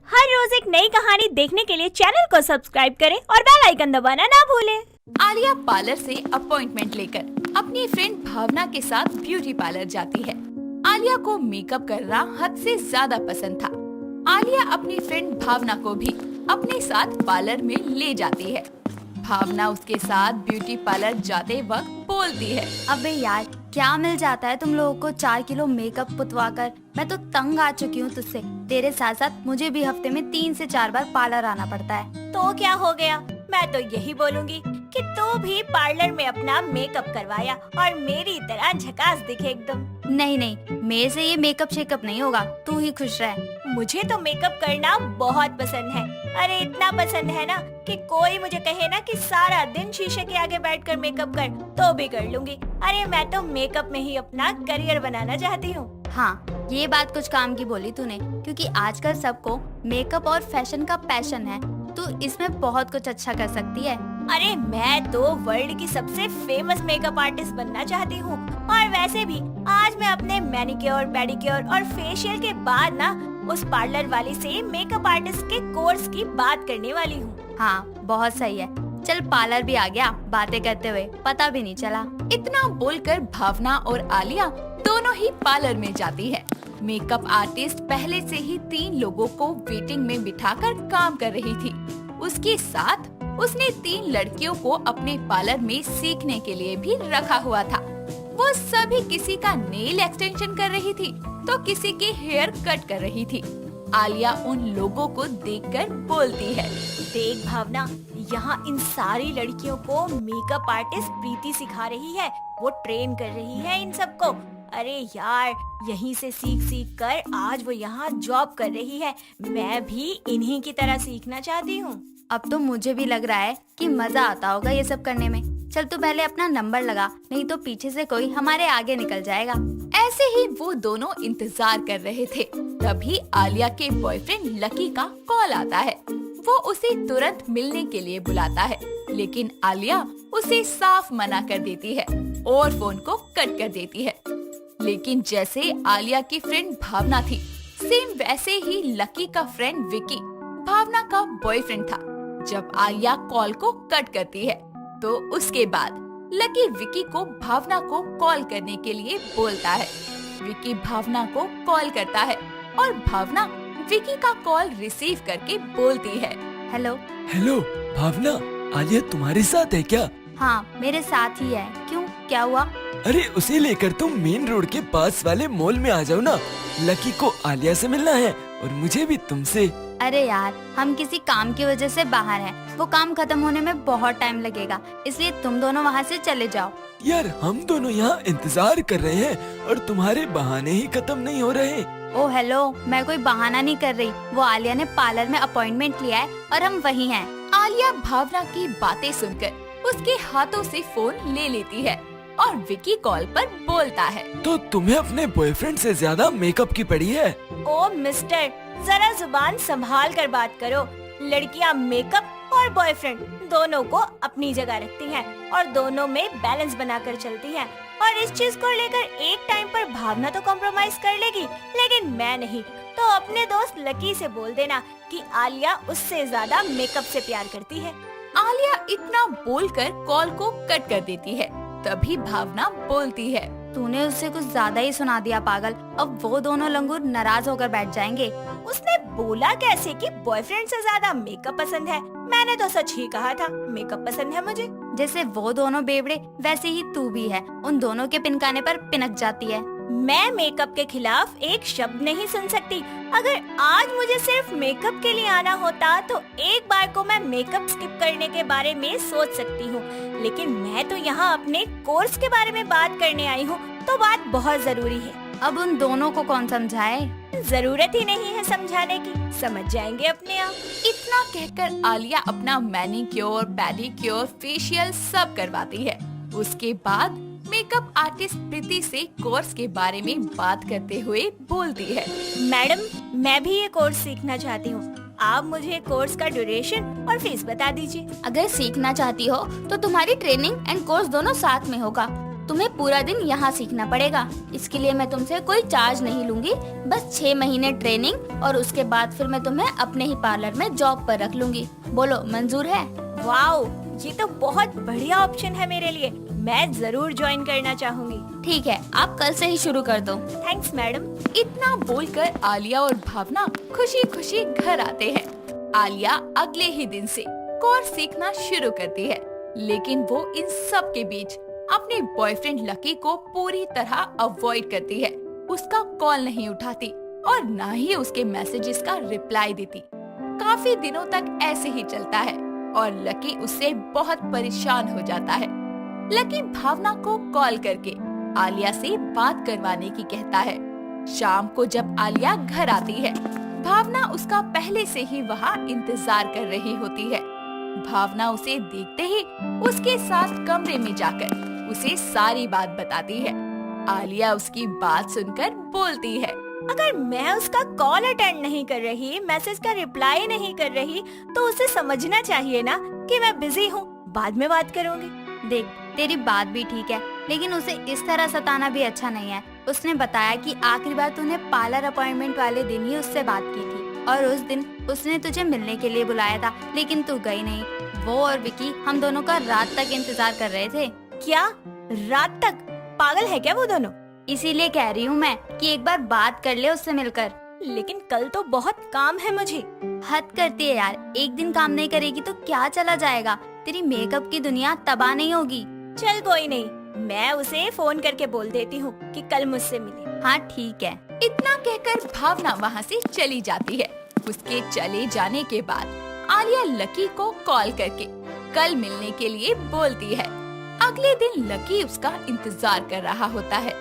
हर रोज एक नई कहानी देखने के लिए चैनल को सब्सक्राइब करें और बेल आइकन दबाना ना भूलें। आलिया पार्लर से अपॉइंटमेंट लेकर अपनी फ्रेंड भावना के साथ ब्यूटी पार्लर जाती है। आलिया को मेकअप करना हद से ज्यादा पसंद था। आलिया अपनी फ्रेंड भावना को भी अपने साथ पार्लर में ले जाती है। भावना उसके साथ ब्यूटी पार्लर जाते वक्त बोलती है, अबे यार, क्या मिल जाता है तुम लोगों को 4 किलो मेकअप पुतवा कर। मैं तो तंग आ चुकी हूँ तुझसे। तेरे साथ साथ मुझे भी हफ्ते में 3 से 4 बार पार्लर आना पड़ता है। तो क्या हो गया, मैं तो यही बोलूंगी कि तू भी पार्लर में अपना मेकअप करवाया और मेरी तरह झकास दिखे एकदम। नहीं नहीं, मेरे से ये मेकअप शेकअप नहीं होगा। तू ही खुश रह। मुझे तो मेकअप करना बहुत पसंद है। अरे इतना पसंद है ना कि कोई मुझे कहे ना कि सारा दिन शीशे के आगे बैठकर मेकअप कर, तो भी कर लूंगी। अरे मैं तो मेकअप में ही अपना करियर बनाना चाहती हूँ। हाँ, ये बात कुछ काम की बोली तूने, क्योंकि आजकल सबको मेकअप और फैशन का पैशन है। तू इसमें बहुत कुछ अच्छा कर सकती है। अरे मैं तो वर्ल्ड की सबसे फेमस मेकअप आर्टिस्ट बनना चाहती हूँ। और वैसे भी आज मैं अपने मैनिक्योर, पेडिक्योर और फेशियल के बाद ना उस पार्लर वाली से मेकअप आर्टिस्ट के कोर्स की बात करने वाली हूँ। हाँ, बहुत सही है। चल, पार्लर भी आ गया। बातें करते हुए पता भी नहीं चला। इतना बोलकर भावना और आलिया दोनों ही पार्लर में जाती है। मेकअप आर्टिस्ट पहले से ही 3 लोगों को वेटिंग में बिठाकर काम कर रही थी। उसके साथ उसने 3 लड़कियों को अपने पार्लर में सीखने के लिए भी रखा हुआ था। वो सभी किसी का नेल एक्सटेंशन कर रही थी तो किसी के हेयर कट कर रही थी। आलिया उन लोगों को देखकर बोलती है, देख भावना, यहाँ इन सारी लड़कियों को मेकअप आर्टिस्ट प्रीति सिखा रही है। वो ट्रेन कर रही है इन सबको। अरे यार, यहीं से सीख सीख कर आज वो यहाँ जॉब कर रही है। मैं भी इन्हीं की तरह सीखना चाहती हूँ। अब तो मुझे भी लग रहा है कि मजा आता होगा ये सब करने में। चल, तू पहले अपना नंबर लगा, नहीं तो पीछे से कोई हमारे आगे निकल जाएगा। ऐसे ही वो दोनों इंतजार कर रहे थे। तभी आलिया के बॉयफ्रेंड लकी का कॉल आता है। वो उसे तुरंत मिलने के लिए बुलाता है, लेकिन आलिया उसे साफ मना कर देती है और फोन को कट कर देती है। लेकिन जैसे आलिया की फ्रेंड भावना थी, सेम वैसे ही लकी का फ्रेंड विकी भावना का बॉयफ्रेंड था। जब आलिया कॉल को कट करती है तो उसके बाद लकी विकी को भावना को कॉल करने के लिए बोलता है। विकी भावना को कॉल करता है और भावना विकी का कॉल रिसीव करके बोलती है, हेलो। हेलो भावना, आलिया तुम्हारे साथ है क्या? हाँ, मेरे साथ ही है। क्यों, क्या हुआ? अरे उसे लेकर तुम मेन रोड के पास वाले मॉल में आ जाओ ना। लकी को आलिया से मिलना है और मुझे भी तुमसे। अरे यार, हम किसी काम की वजह से बाहर हैं। वो काम खत्म होने में बहुत टाइम लगेगा, इसलिए तुम दोनों वहाँ से चले जाओ। यार, हम दोनों यहाँ इंतजार कर रहे हैं और तुम्हारे बहाने ही खत्म नहीं हो रहे। ओ हेलो, मैं कोई बहाना नहीं कर रही। वो आलिया ने पार्लर में अपॉइंटमेंट लिया है और हम वहीं हैं। आलिया भावना की बातें सुनकर उसके हाथों से फोन ले लेती है और विकी कॉल पर बोलता है, तो तुम्हें अपने बॉयफ्रेंड से ज्यादा मेकअप की पड़ी है। ओ मिस्टर, जरा जुबान संभाल कर बात करो। लड़कियाँ मेकअप और बॉयफ्रेंड दोनों को अपनी जगह रखती हैं और दोनों में बैलेंस बनाकर चलती हैं। और इस चीज को लेकर एक टाइम पर भावना तो कॉम्प्रोमाइज कर लेगी, लेकिन मैं नहीं। तो अपने दोस्त लकी से बोल देना कि आलिया उससे ज्यादा मेकअप से प्यार करती है। आलिया इतना बोलकर कॉल को कट कर देती है। तभी भावना बोलती है, तूने उससे कुछ ज्यादा ही सुना दिया पागल। अब वो दोनों लंगूर नाराज होकर बैठ जाएंगे। उसने बोला कैसे कि बॉयफ्रेंड से ज्यादा मेकअप पसंद है? मैंने तो सच ही कहा था, मेकअप पसंद है मुझे। जैसे वो दोनों बेवड़े, वैसे ही तू भी है। उन दोनों के पिनकाने पर पिनक जाती है। मैं मेकअप के खिलाफ एक शब्द नहीं सुन सकती। अगर आज मुझे सिर्फ मेकअप के लिए आना होता तो एक बार को मैं मेकअप स्किप करने के बारे में सोच सकती हूँ, लेकिन मैं तो यहाँ अपने कोर्स के बारे में बात करने आई हूँ, तो बात बहुत जरूरी है। अब उन दोनों को कौन समझाए? जरूरत ही नहीं है समझाने की, समझ जाएंगे अपने आप। इतना कहकर आलिया अपना मैनिक्योर, पेडिक्योर, फेशियल सब करवाती है। उसके बाद मेकअप आर्टिस्ट प्रीति से कोर्स के बारे में बात करते हुए बोलती है, मैडम, मैं भी ये कोर्स सीखना चाहती हूँ। आप मुझे कोर्स का ड्यूरेशन और फीस बता दीजिए। अगर सीखना चाहती हो तो तुम्हारी ट्रेनिंग एंड कोर्स दोनों साथ में होगा। तुम्हें पूरा दिन यहाँ सीखना पड़ेगा। इसके लिए मैं तुमसे कोई चार्ज नहीं लूंगी, बस 6 महीने ट्रेनिंग और उसके बाद फिर मैं तुम्हें अपने ही पार्लर में जॉब पर रख लूंगी। बोलो मंजूर है? वाओ, ये तो बहुत बढ़िया ऑप्शन है मेरे लिए। मैं जरूर ज्वाइन करना चाहूंगी। ठीक है, आप कल से ही शुरू कर दो। Thanks madam. इतना बोलकर आलिया और भावना खुशी खुशी घर आते हैं। आलिया अगले ही दिन से कोर्स सीखना शुरू करती है, लेकिन वो इन सब के बीच अपने बॉयफ्रेंड लकी को पूरी तरह अवॉइड करती है। उसका कॉल नहीं उठाती और ना ही उसके मैसेजेस का रिप्लाई देती। काफी दिनों तक ऐसे ही चलता है और लकी उससे बहुत परेशान हो जाता है। लकी भावना को कॉल करके आलिया से बात करवाने की कहता है। शाम को जब आलिया घर आती है, भावना उसका पहले से ही वहाँ इंतजार कर रही होती है। भावना उसे देखते ही उसके साथ कमरे में जाकर उसे सारी बात बताती है। आलिया उसकी बात सुनकर बोलती है, अगर मैं उसका कॉल अटेंड नहीं कर रही, मैसेज का रिप्लाई नहीं कर रही, तो उसे समझना चाहिए ना कि मैं बिजी हूँ, बाद में बात करूँगी। देख, तेरी बात भी ठीक है, लेकिन उसे इस तरह सताना भी अच्छा नहीं है। उसने बताया कि आखिरी बार तूने पार्लर अपॉइंटमेंट वाले दिन ही उससे बात की थी और उस दिन उसने तुझे मिलने के लिए बुलाया था, लेकिन तू गई नहीं। वो और विकी हम दोनों का रात तक इंतजार कर रहे थे। क्या रात तक? पागल है क्या वो दोनों? इसीलिए कह रही हूँ मैं कि एक बार बात कर ले उससे मिलकर। लेकिन कल तो बहुत काम है मुझे। हद करती है यार, एक दिन काम नहीं करेगी तो क्या चला जाएगा? तेरी मेकअप की दुनिया तबाह नहीं होगी। चल कोई नहीं, मैं उसे फोन करके बोल देती हूँ कि कल मुझसे मिले। हाँ ठीक है। इतना कहकर भावना वहाँ से चली जाती है। उसके चले जाने के बाद आलिया लकी को कॉल करके कल मिलने के लिए बोलती है। अगले दिन लकी उसका इंतजार कर रहा होता है।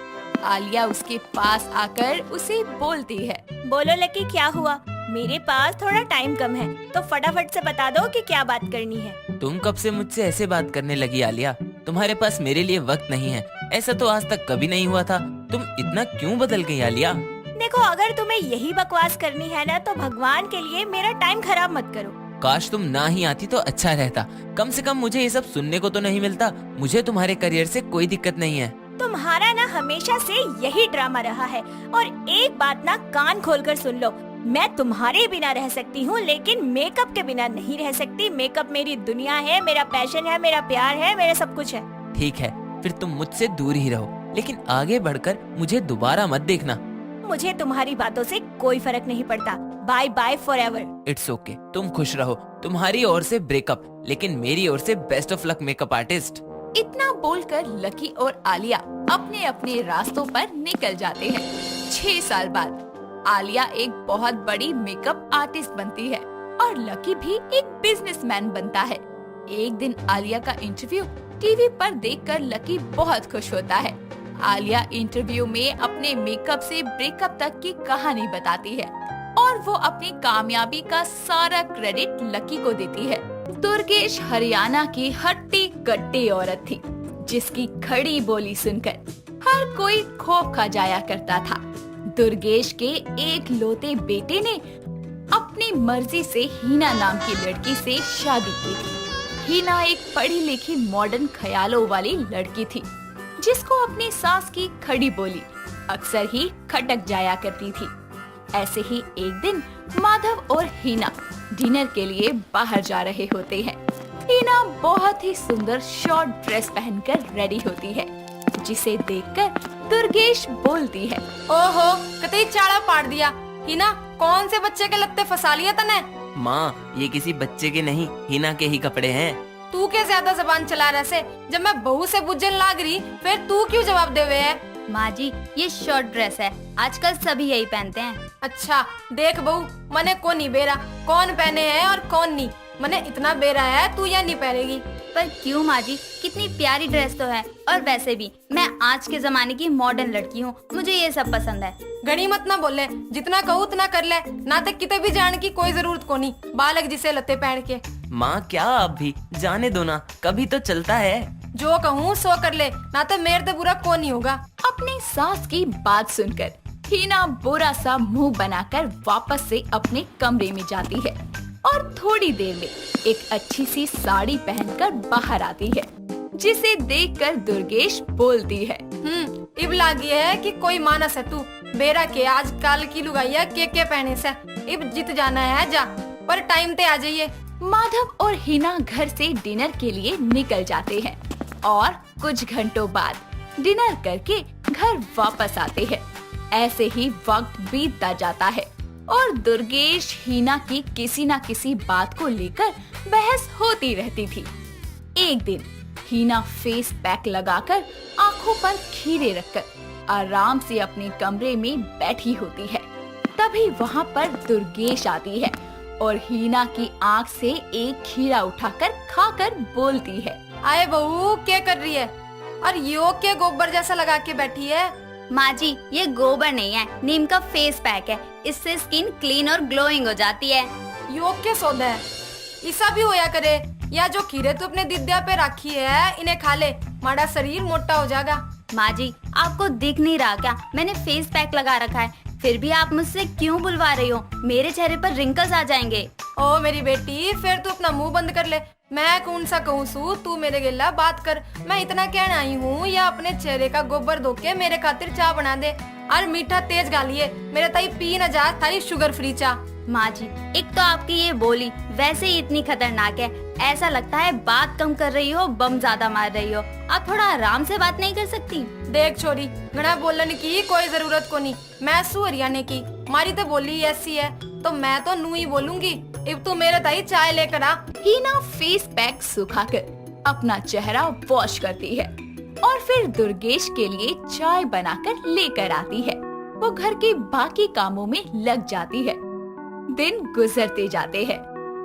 आलिया उसके पास आकर उसे बोलती है, बोलो लकी, क्या हुआ? मेरे पास थोड़ा टाइम कम है, तो फटाफट से बता दो कि क्या बात करनी है। तुम कब से मुझसे ऐसे बात करने लगी आलिया? तुम्हारे पास मेरे लिए वक्त नहीं है, ऐसा तो आज तक कभी नहीं हुआ था। तुम इतना क्यों बदल गई आलिया? देखो, अगर तुम्हें यही बकवास करनी है ना, तो भगवान के लिए मेरा टाइम खराब मत करो। काश तुम ना ही आती तो अच्छा रहता। कम से कम मुझे ये सब सुनने को तो नहीं मिलता। मुझे तुम्हारे करियर से कोई दिक्कत नहीं है। तुम्हारा ना हमेशा से यही ड्रामा रहा है। और एक बात ना कान खोलकर सुन लो, मैं तुम्हारे बिना रह सकती हूँ, लेकिन मेकअप के बिना नहीं रह सकती। मेकअप मेरी दुनिया है, मेरा पैशन है, मेरा प्यार है, मेरा सब कुछ है। ठीक है, फिर तुम मुझसे दूर ही रहो, लेकिन आगे बढ़कर मुझे दोबारा मत देखना। मुझे तुम्हारी बातों से कोई फर्क नहीं पड़ता। Bye bye forever. It's okay, तुम खुश रहो। तुम्हारी ओर से ब्रेकअप, लेकिन मेरी ओर से best of luck makeup artist. इतना बोलकर लकी और आलिया अपने अपने रास्तों पर निकल जाते हैं। 6 साल बाद आलिया एक बहुत बड़ी मेकअप आर्टिस्ट बनती है और लकी भी एक बिजनेसमैन बनता है। एक दिन आलिया का इंटरव्यू टीवी पर देखकर लकी बहुत खुश होता है। आलिया इंटरव्यू में अपने मेकअप से ब्रेकअप तक की कहानी बताती है और वो अपनी कामयाबी का सारा क्रेडिट लकी को देती है। दुर्गेश हरियाणा की हट्टी कट्टी औरत थी, जिसकी खड़ी बोली सुनकर हर कोई खौफ खा जाया करता था। दुर्गेश के एक लौते बेटे ने अपनी मर्जी से हीना नाम की लड़की से शादी की थी। हीना एक पढ़ी लिखी मॉडर्न ख्यालों वाली लड़की थी, जिसको अपनी सास की खड़ी बोली अक्सर ही खटक जाया करती थी। ऐसे ही एक दिन माधव और हीना डिनर के लिए बाहर जा रहे होते हैं। हीना बहुत ही सुंदर शॉर्ट ड्रेस पहनकर रेडी होती है, जिसे देखकर दुर्गेश बोलती है, ओहो, कतई चाड़ा पाड़ दिया। हीना, कौन से बच्चे के लत्ते फंसा लिया तने? माँ, ये किसी बच्चे के नहीं, हीना के ही कपड़े हैं। तू क्या ज्यादा जबान चला रहा से? जब मैं बहू से बुझन लाग रही, फिर तू क्यों जवाब देवे है? माँ जी, ये शॉर्ट ड्रेस है, आजकल सभी यही पहनते हैं। अच्छा देख बहू, मने को नहीं बेरा कौन पहने हैं और कौन नहीं। मने इतना बेरा है, तू या नहीं पहनेगी। पर क्यों माँ जी, कितनी प्यारी ड्रेस तो है। और वैसे भी मैं आज के जमाने की मॉडर्न लड़की हूँ, मुझे ये सब पसंद है। घड़ी मत ना बोले, जितना कहूँ उतना कर ले। ना तक किते भी जाने की कोई जरूरत को नहीं, बालक जिसे लत्ते पहन के। माँ, क्या आप भी जाने दो ना, कभी तो चलता है। जो कहूँ सो कर ले, ना तो मेरे तो बुरा को नहीं होगा। अपनी सास की बात सुनकर हीना बुरा सा मुंह बनाकर वापस से अपने कमरे में जाती है और थोड़ी देर में एक अच्छी सी साड़ी पहनकर बाहर आती है। जिसे देखकर दुर्गेश बोलती है। इब लागी है कि कोई मानस है तू बेरा के आजकल की लुगाइया के पहने से इब जीत जाना है जा, पर टाइम ते आ जाइए। माधव और हिना घर से डिनर के लिए निकल जाते हैं और कुछ घंटों बाद डिनर करके घर वापस आते हैं। ऐसे ही वक्त बीतता जाता है और दुर्गेश हिना की किसी न किसी बात को लेकर बहस होती रहती थी। एक दिन हिना फेस पैक लगाकर आंखों पर खीरे रखकर आराम से अपने कमरे में बैठी होती है। तभी वहाँ पर दुर्गेश आती है और हिना की आंख से एक खीरा उठाकर खाकर बोलती है, आए बहू क्या कर रही है और यो के गोबर जैसा लगा के बैठी है। माँ जी, ये गोबर नहीं है, नीम का फेस पैक है। इससे स्किन क्लीन और ग्लोइंग हो जाती है। यो के सौदा है, ऐसा भी होया करे। या जो खीरे तू अपने दिद्या पे रखी है इन्हें खा ले, माड़ा शरीर मोटा हो जाएगा। माँ जी, आपको दिख नहीं रहा क्या? मैंने फेस पैक लगा रखा है, फिर भी आप मुझसे क्यों बुलवा रही हो? मेरे चेहरे पर रिंकल्स आ जाएंगे। ओ मेरी बेटी, फिर तू अपना मुंह बंद कर ले। मैं कौन सा कहूँ सू, तू मेरे गिल्ला बात कर। मैं इतना कहना आई हूँ या अपने चेहरे का गोबर धो के मेरे खातिर चाय बना दे और मीठा तेज गालिए। मेरे ताई पी न जा थारी शुगर फ्री चाय। माँ जी, एक तो आपकी ये बोली वैसे ही इतनी खतरनाक है, ऐसा लगता है बात कम कर रही हो, बम ज्यादा मार रही हो। आप थोड़ा आराम से बात नहीं कर सकती? देख छोरी, घना बोलने की कोई जरूरत को नहीं। मैं सू हरियाणा की, मारी तो बोली ऐसी है तो मैं तो नू ही बोलूंगी। अब तू मेरे ताई चाय लेकर आ। हिना फेस पैक सुखाकर अपना चेहरा वॉश करती है और फिर दुर्गेश के लिए चाय बनाकर लेकर आती है। वो घर के बाकी कामों में लग जाती है। दिन गुजरते जाते हैं।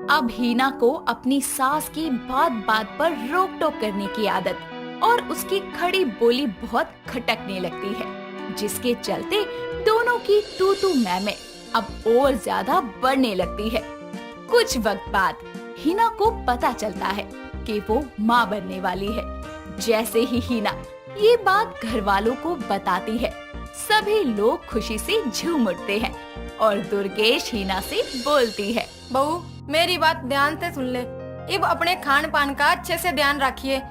अब हिना को अपनी सास की बात बात पर रोक टोक करने की आदत और उसकी खड़ी बोली बहुत खटकने लगती है, जिसके चलते दोनों की तू तू मैं अब और ज्यादा बढ़ने लगती है। कुछ वक्त बाद हिना को पता चलता है कि वो माँ बनने वाली है। जैसे ही हिना ये बात घर वालों को बताती है, सभी लोग खुशी से झूम उठते हैं और दुर्गेश हिना से बोलती है, बहू मेरी बात ध्यान से सुन ले। अब अपने खान पान का अच्छे से ध्यान रखिए।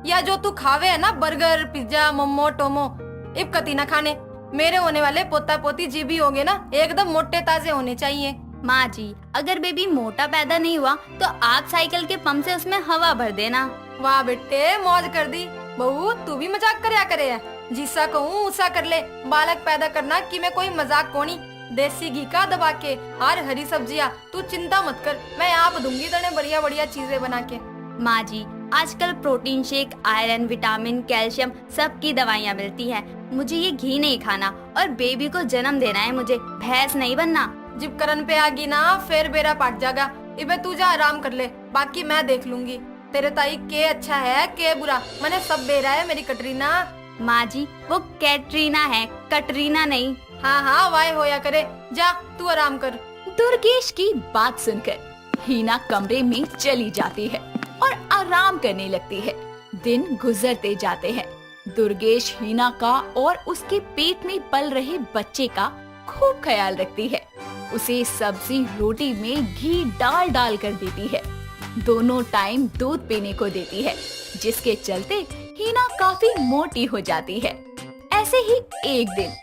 या जो तू खावे है ना, बर्गर पिज्जा मोमो टोमो, अब कती ना खाने। मेरे होने वाले पोता पोती जी भी होंगे ना, एकदम मोटे ताजे होने चाहिए। माँ जी, अगर बेबी मोटा पैदा नहीं हुआ तो आप साइकिल के पंप से उसमें हवा भर देना। वाह बेटे, मौज कर दी। बहू तू भी मजाक करया करे है, जिसा कहूँ उसा कर ले। बालक पैदा करना कि मैं कोई मजाक कोनी। देसी घी का दबा के और हरी सब्जियाँ, तू चिंता मत कर, मैं आप दूंगी तने बढ़िया बढ़िया चीजें बना के। माँ जी, आजकल protein shake, iron, vitamin, calcium सबकी दवाइयाँ मिलती हैं। मुझे ये घी नहीं खाना और बेबी को जन्म देना है, मुझे भैंस नहीं बनना। जिब करन पे आगी ना फिर बेरा पाट जाएगा। इबे तू जा आराम कर ले, बाकी मैं देख लूंगी। तेरे ताई के अच्छा है के बुरा, मैंने सब बेरा है मेरी कटरीना। माँ जी, वो कैटरीना है, कटरीना नहीं। हाँ हाँ वाय होया करे, जा तू आराम कर। दुर्गेश की बात सुनकर हिना कमरे में चली जाती है और आराम करने लगती है। दिन गुजरते जाते हैं। दुर्गेश हिना का और उसके पेट में पल रहे बच्चे का खूब ख्याल रखती है। उसे सब्जी रोटी में घी डाल डाल कर देती है। दोनों टाइम दूध पीने को देती है, जिसके चलते हिना काफी मोटी हो जाती है। ऐसे ही एक दिन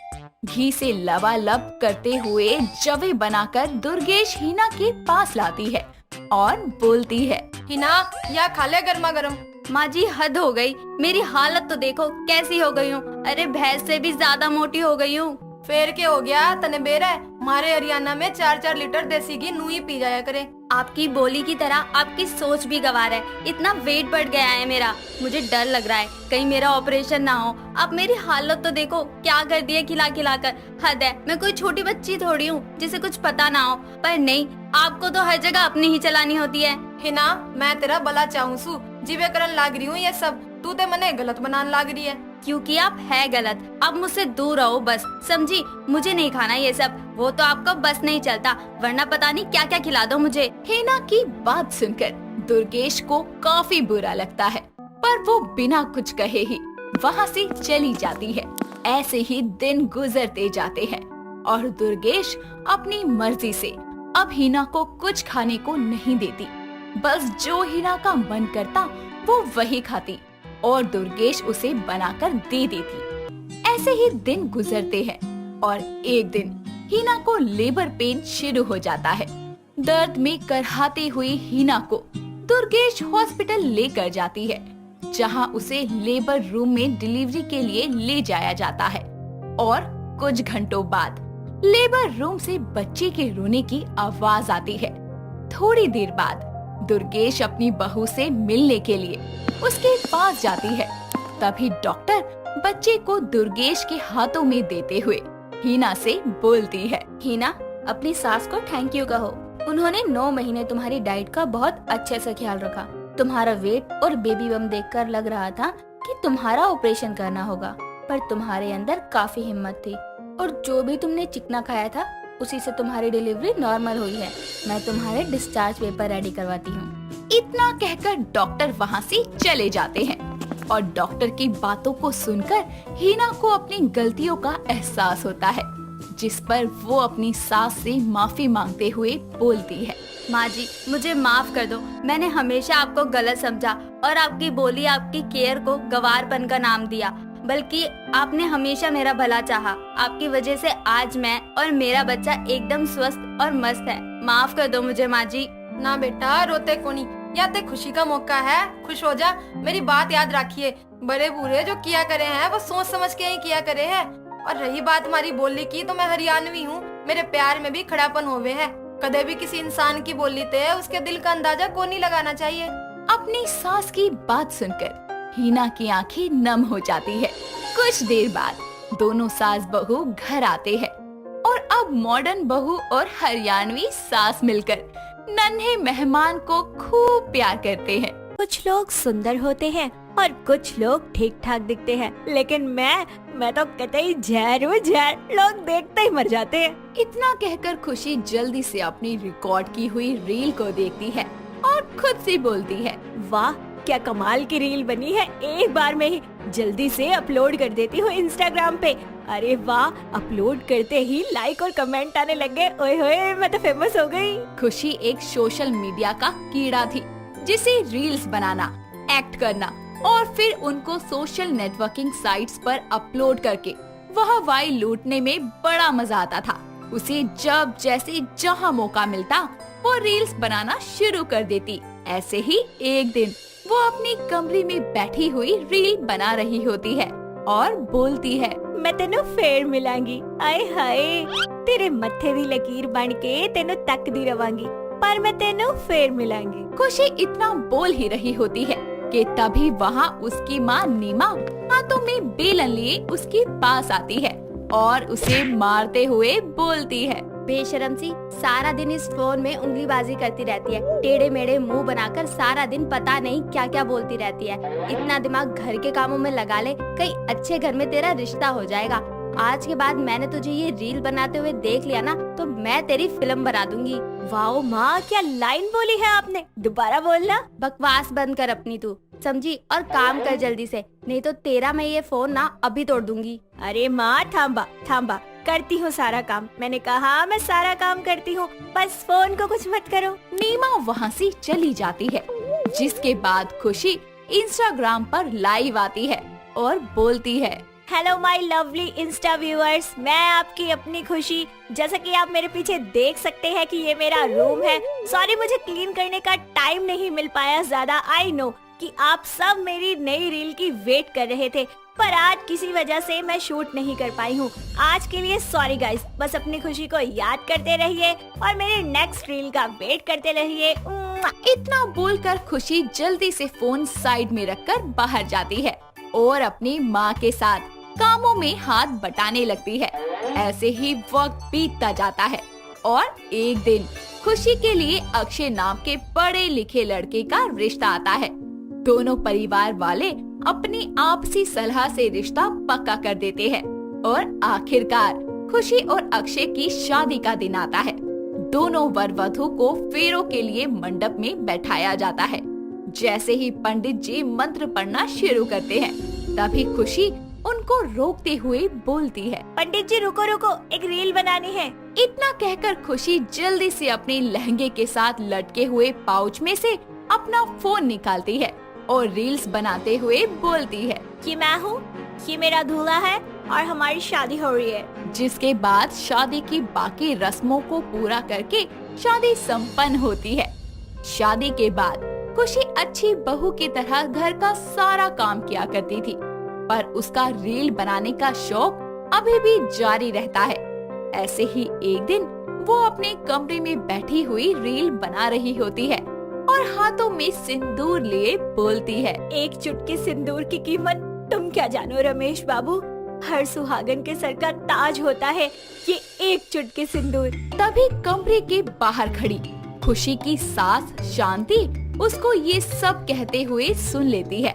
घी से लबालब करते हुए जवे बनाकर दुर्गेश हिना के पास लाती है और बोलती है, हिना या खा ले गर्मा गर्म। माँ जी, हद हो गई, मेरी हालत तो देखो कैसी हो गई हूँ। अरे भैंस से भी ज्यादा मोटी हो गई हूँ। फेर के हो गया तने बेरा है, हमारे हरियाणा में 4-4 लीटर देसी घी नू ही पी जाया करे। आपकी बोली की तरह आपकी सोच भी गवार है। इतना वेट बढ़ गया है मेरा, मुझे डर लग रहा है कहीं मेरा ऑपरेशन ना हो। अब मेरी हालत तो देखो क्या कर दी है खिला खिला कर। हद है, मैं कोई छोटी बच्ची थोड़ी हूँ जिसे कुछ पता ना हो। पर नहीं, आपको तो हर जगह अपनी ही चलानी होती है। हिना, मैं तेरा भला चाहूँ सू, जीवे करन लाग रही हूँ ये सब, तू ते मने गलत बनान लाग रही है। क्योंकि आप है गलत, अब मुझसे दूर रहो बस, समझी? मुझे नहीं खाना ये सब, वो तो आपका बस नहीं चलता, वरना पता नहीं क्या क्या खिला दो मुझे। हिना की बात सुनकर दुर्गेश को काफी बुरा लगता है, पर वो बिना कुछ कहे ही वहाँ से चली जाती है। ऐसे ही दिन गुजरते जाते हैं और दुर्गेश अपनी मर्जी से अब हिना को कुछ खाने को नहीं देती। बस जो हिना का मन करता वो वही खाती और दुर्गेश उसे बनाकर दे देती। ऐसे ही दिन गुजरते हैं और एक दिन हीना को लेबर पेन शुरू हो जाता है। दर्द में करहाती हुई हीना को दुर्गेश हॉस्पिटल लेकर जाती है, जहां उसे लेबर रूम में डिलीवरी के लिए ले जाया जाता है। और कुछ घंटों बाद लेबर रूम से बच्चे के रोने की आवाज आती है। थोड़ी देर बाद दुर्गेश अपनी बहू से मिलने के लिए उसके पास जाती है। तभी डॉक्टर बच्चे को दुर्गेश के हाथों में देते हुए हीना से बोलती है। हीना, अपनी सास को थैंक यू कहो। उन्होंने 9 महीने तुम्हारी डाइट का बहुत अच्छे से ख्याल रखा। तुम्हारा वेट और बेबी बम देखकर लग रहा था कि तुम्हारा ऑपरेशन करना होगा, पर तुम्हारे अंदर काफी हिम्मत थी और जो भी तुमने चिकना खाया था उसी से तुम्हारी डिलीवरी नॉर्मल हुई है। मैं तुम्हारे डिस्चार्ज पेपर रेडी करवाती हूँ। इतना कहकर डॉक्टर वहाँ से चले जाते हैं और डॉक्टर की बातों को सुनकर हीना को अपनी गलतियों का एहसास होता है, जिस पर वो अपनी सास से माफी मांगते हुए बोलती है। माँ जी, मुझे माफ कर दो। मैंने हमेशा आपको गलत समझा और आपकी बोली, आपकी केयर को गवारपन का नाम दिया, बल्कि आपने हमेशा मेरा भला चाहा। आपकी वजह से आज मैं और मेरा बच्चा एकदम स्वस्थ और मस्त है। माफ कर दो मुझे माँ जी। ना बेटा, रोते को नहीं, या ते खुशी का मौका है, खुश हो जा। मेरी बात याद रखिए, बड़े बूढ़े जो किया करे हैं वो सोच समझ के ही किया करे हैं। और रही बात हमारी बोली की, तो मैं हरियाणवी हूँ, मेरे प्यार में भी खड़ापन होवे है। कदे भी किसी इंसान की बोली ते उसके दिल का अंदाजा को नहीं लगाना चाहिए। अपनी सास की बात सुनकर हीना की आंखें नम हो जाती है। कुछ देर बाद दोनों सास बहू घर आते हैं और अब मॉडर्न बहू और हरियाणवी सास मिलकर नन्हे मेहमान को खूब प्यार करते हैं। कुछ लोग सुंदर होते हैं और कुछ लोग ठीक ठाक दिखते हैं, लेकिन मैं तो कतई जहर हूँ, जहर। लोग देखते ही मर जाते हैं। इतना कहकर खुशी जल्दी से अपनी रिकॉर्ड की हुई रील को देखती है और खुद से बोलती है, वाह क्या कमाल की रील बनी है, एक बार में ही। जल्दी से अपलोड कर देती हूँ इंस्टाग्राम पे। अरे वाह, अपलोड करते ही लाइक और कमेंट आने लगे। ओए होए, मैं तो फेमस हो गई। खुशी एक सोशल मीडिया का कीड़ा थी, जिसे रील्स बनाना, एक्ट करना और फिर उनको सोशल नेटवर्किंग साइट्स पर अपलोड करके वह वाई लूटने में बड़ा मजा आता था। उसे जब जैसे जहाँ मौका मिलता वो रील्स बनाना शुरू कर देती। ऐसे ही एक दिन वो अपनी कमरे में बैठी हुई रील बना रही होती है और बोलती है, मैं तेनू फेर मिलांगी। आए हाय, तेरे मत्थे दी लकीर बन के तेनू तकदी रवांगी, पर मैं तेनू फेर मिलांगी। खुशी इतना बोल ही रही होती है कि तभी वहाँ उसकी माँ नीमा हाथों में बेलन लिए उसके पास आती है और उसे मारते हुए बोलती है, बेशरम सी, सारा दिन इस फोन में उंगलीबाजी करती रहती है। टेढ़े मेढ़े मुंह बनाकर सारा दिन पता नहीं क्या क्या बोलती रहती है। इतना दिमाग घर के कामों में लगा ले, कहीं अच्छे घर में तेरा रिश्ता हो जाएगा। आज के बाद मैंने तुझे ये रील बनाते हुए देख लिया ना, तो मैं तेरी फिल्म बना दूंगी। वाओ माँ, क्या लाइन बोली है आपने, दोबारा बोलना। बकवास बंद कर अपनी तू, समझी? और काम कर जल्दी से, नहीं तो तेरा मैं ये फोन ना अभी तोड़ दूंगी। अरे माँ, थांबा थांबा, करती हूँ सारा काम। मैंने कहा मैं सारा काम करती हूँ, बस फोन को कुछ मत करो। नीमा वहाँ से चली जाती है, जिसके बाद खुशी इंस्टाग्राम पर लाइव आती है और बोलती है, hello my lovely Insta viewers, मैं आपकी अपनी खुशी। जैसा कि आप मेरे पीछे देख सकते हैं कि ये मेरा रूम है। सॉरी, मुझे क्लीन करने का टाइम नहीं मिल पाया ज्यादा। आई नो कि आप सब मेरी नई रील की वेट कर रहे थे, पर आज किसी वजह से मैं शूट नहीं कर पाई हूँ। आज के लिए सॉरी गाइस। बस अपनी खुशी को याद करते रहिए और मेरे नेक्स्ट रील का वेट करते रहिए। इतना बोलकर खुशी जल्दी से फोन साइड में रखकर बाहर जाती है और अपनी माँ के साथ कामों में हाथ बटाने लगती है। ऐसे ही वक्त बीतता जाता है और एक दिन खुशी के लिए अक्षय नाम के पढ़े लिखे लड़के का रिश्ता आता है। दोनों परिवार वाले अपनी आपसी सलाह से रिश्ता पक्का कर देते हैं और आखिरकार खुशी और अक्षय की शादी का दिन आता है। दोनों वर वधू को फेरों के लिए मंडप में बैठाया जाता है। जैसे ही पंडित जी मंत्र पढ़ना शुरू करते हैं, तभी खुशी उनको रोकते हुए बोलती है, पंडित जी रुको रुको, एक रील बनानी है। इतना कहकर खुशी जल्दी से अपने लहंगे के साथ लटके हुए पाउच में से अपना फोन निकालती है और रील्स बनाते हुए बोलती है। कि मैं हूँ, ये मेरा दूल्हा है और हमारी शादी हो रही है। जिसके बाद शादी की बाकी रस्मों को पूरा करके शादी संपन्न होती है। शादी के बाद खुशी अच्छी बहू की तरह घर का सारा काम किया करती थी, पर उसका रील बनाने का शौक अभी भी जारी रहता है। ऐसे ही एक दिन वो अपने कमरे में बैठी हुई रील बना रही होती है और हाथों में सिंदूर लिए बोलती है। एक चुटकी सिंदूर की कीमत तुम क्या जानो रमेश बाबू, हर सुहागन के सर का ताज होता है ये एक चुटकी सिंदूर। तभी कमरे के बाहर खड़ी खुशी की सास शांति उसको ये सब कहते हुए सुन लेती है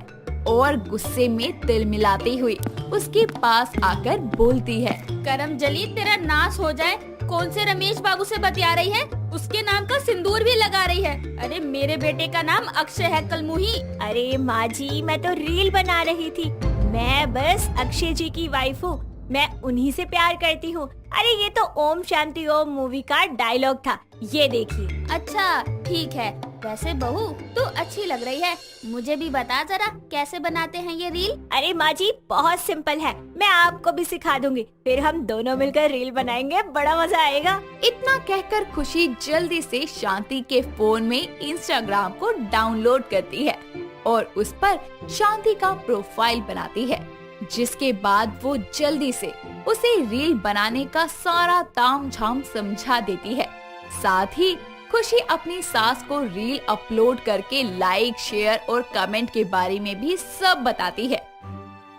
और गुस्से में तिल मिलाती हुई उसके पास आकर बोलती है। करमजली तेरा नाश हो जाए, कौन से रमेश बाबू से बतिया रही है? उसके नाम का सिंदूर भी लगा रही है। अरे मेरे बेटे का नाम अक्षय है कलमुही। अरे माँ जी, मैं तो रील बना रही थी, मैं बस अक्षय जी की वाइफ हूँ, मैं उन्हीं से प्यार करती हूँ। अरे ये तो ओम शांति ओम मूवी का डायलॉग था, ये देखिए। अच्छा ठीक है, वैसे बहू तू अच्छी लग रही है, मुझे भी बता जरा कैसे बनाते हैं ये रील। अरे माँ जी बहुत सिंपल है, मैं आपको भी सिखा दूंगी, फिर हम दोनों मिलकर रील बनाएंगे, बड़ा मजा आएगा। इतना कहकर खुशी जल्दी से शांति के फोन में इंस्टाग्राम को डाउनलोड करती है और उस पर शांति का प्रोफाइल बनाती है। जिसके बाद वो जल्दी से उसे रील बनाने का सारा तामझाम समझा देती है। साथ ही खुशी अपनी सास को रील अपलोड करके लाइक, शेयर और कमेंट के बारे में भी सब बताती है।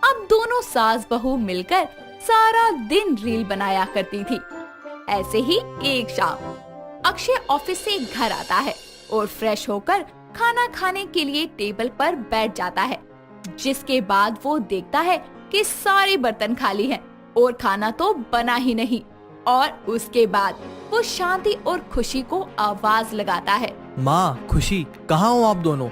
अब दोनों सास बहू मिलकर सारा दिन रील बनाया करती थी। ऐसे ही एक शाम अक्षय ऑफिस से घर आता है और फ्रेश होकर खाना खाने के लिए टेबल पर बैठ जाता है। जिसके बाद वो देखता है कि सारे बर्तन खाली हैं और खाना तो बना ही नहीं। और उसके बाद वो शांति और खुशी को आवाज लगाता है। माँ, खुशी, कहाँ हो आप दोनों?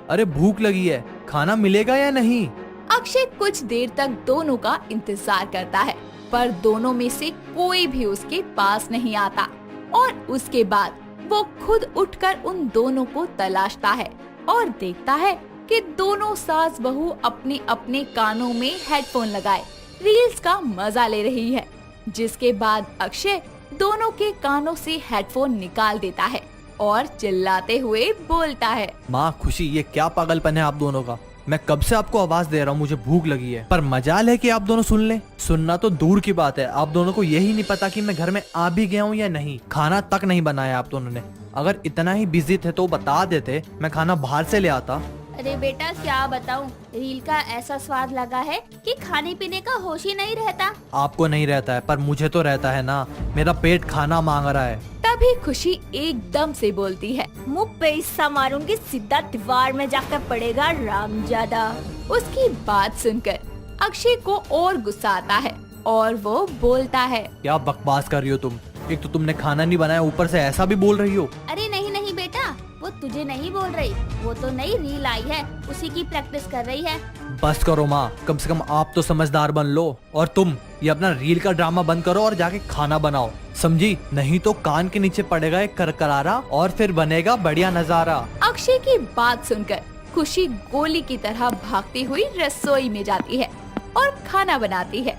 अरे भूख लगी है, खाना मिलेगा या नहीं? अक्षय कुछ देर तक दोनों का इंतजार करता है, पर दोनों में से कोई भी उसके पास नहीं आता। और उसके बाद वो खुद उठकर उन दोनों को तलाशता है और देखता है कि दोनों सास बहू अपने अपने कानों में हेडफोन लगाए रील्स का मजा ले रही है। जिसके बाद अक्षय दोनों के कानों से हेडफोन निकाल देता है और चिल्लाते हुए बोलता है। माँ खुशी, ये क्या पागलपन है आप दोनों का? मैं कब से आपको आवाज दे रहा हूँ, मुझे भूख लगी है, पर मजाल है कि आप दोनों सुन लें। सुनना तो दूर की बात है, आप दोनों को यही नहीं पता कि मैं घर में आ भी गया हूँ या नहीं। खाना तक नहीं बनाया आप दोनों ने। अगर इतना ही बिजी थे तो बता देते, मैं खाना बाहर से ले आता। अरे बेटा क्या बताऊं, रील का ऐसा स्वाद लगा है कि खाने पीने का होश ही नहीं रहता। आपको नहीं रहता है, पर मुझे तो रहता है ना, मेरा पेट खाना मांग रहा है। तभी खुशी एकदम से बोलती है। मुंह पे हिस्सा मारूंगी, सीधा दीवार में जाकर पड़ेगा रामजादा। उसकी बात सुनकर अक्षय को और गुस्सा आता है और वो बोलता है। क्या बकवास कर रही हो तुम? एक तो तुमने खाना नहीं बनाया, ऊपर से ऐसा भी बोल रही हो। अरे नहीं नहीं बेटा, वो तुझे नहीं बोल रही, वो तो नई रील आई है, उसी की प्रैक्टिस कर रही है। बस करो माँ, कम से कम आप तो समझदार बन लो। और तुम ये अपना रील का ड्रामा बंद करो और जाके खाना बनाओ, समझी? नहीं तो कान के नीचे पड़ेगा एक करकरारा और फिर बनेगा बढ़िया नजारा। अक्षय की बात सुनकर खुशी गोली की तरह भागती हुई रसोई में जाती है और खाना बनाती है।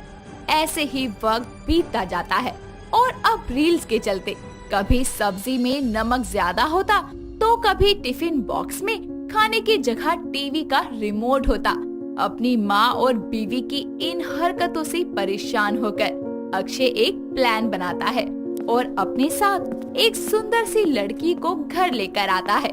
ऐसे ही वक्त बीतता जाता है और अब रील्स के चलते कभी सब्जी में नमक ज्यादा होता तो कभी टिफिन बॉक्स में खाने की जगह टीवी का रिमोट होता। अपनी माँ और बीवी की इन हरकतों से परेशान होकर अक्षय एक प्लान बनाता है और अपने साथ एक सुंदर सी लड़की को घर लेकर आता है।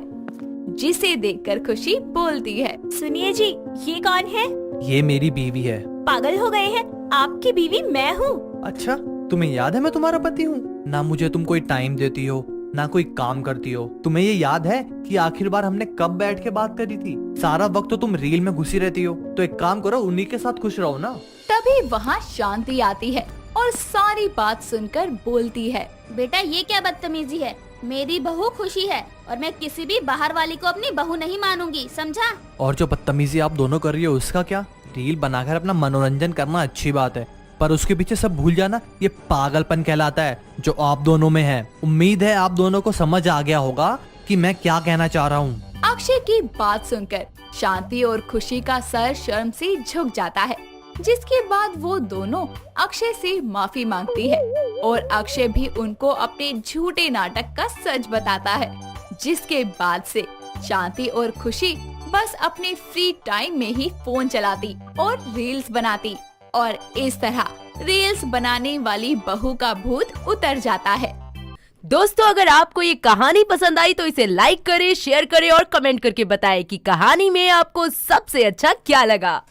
जिसे देखकर खुशी बोलती है। सुनिए जी, ये कौन है? ये मेरी बीवी है। पागल हो गए हैं? आपकी बीवी मैं हूँ। अच्छा, तुम्हें याद है मैं तुम्हारा पति हूँ? ना मुझे तुम कोई टाइम देती हो, ना कोई काम करती हो। तुम्हें ये याद है कि आखिर बार हमने कब बैठ के बात करी थी? सारा वक्त तो तुम रील में घुसी रहती हो, तो एक काम करो, उन्हीं के साथ खुश रहो ना। तभी वहाँ शांति आती है और सारी बात सुनकर बोलती है। बेटा ये क्या बदतमीजी है, मेरी बहू खुशी है और मैं किसी भी बाहर वाली को अपनी बहू नहीं मानूंगी, समझा? और जो बदतमीजी आप दोनों कर रही हो उसका क्या? रील बनाकर अपना मनोरंजन करना अच्छी बात है, पर उसके पीछे सब भूल जाना ये पागलपन कहलाता है जो आप दोनों में है। उम्मीद है आप दोनों को समझ आ गया होगा कि मैं क्या कहना चाह रहा हूँ। अक्षय की बात सुनकर शांति और खुशी का सर शर्म से झुक जाता है, जिसके बाद वो दोनों अक्षय से माफी मांगती है और अक्षय भी उनको अपने झूठे नाटक का सच बताता है, जिसके बाद से शांति और खुशी बस अपने फ्री टाइम में ही फोन चलाती और रील्स बनाती और इस तरह रील्स बनाने वाली बहू का भूत उतर जाता है। दोस्तों, अगर आपको ये कहानी पसंद आई तो इसे लाइक करें, शेयर करें और कमेंट करके बताएं कि कहानी में आपको सबसे अच्छा क्या लगा।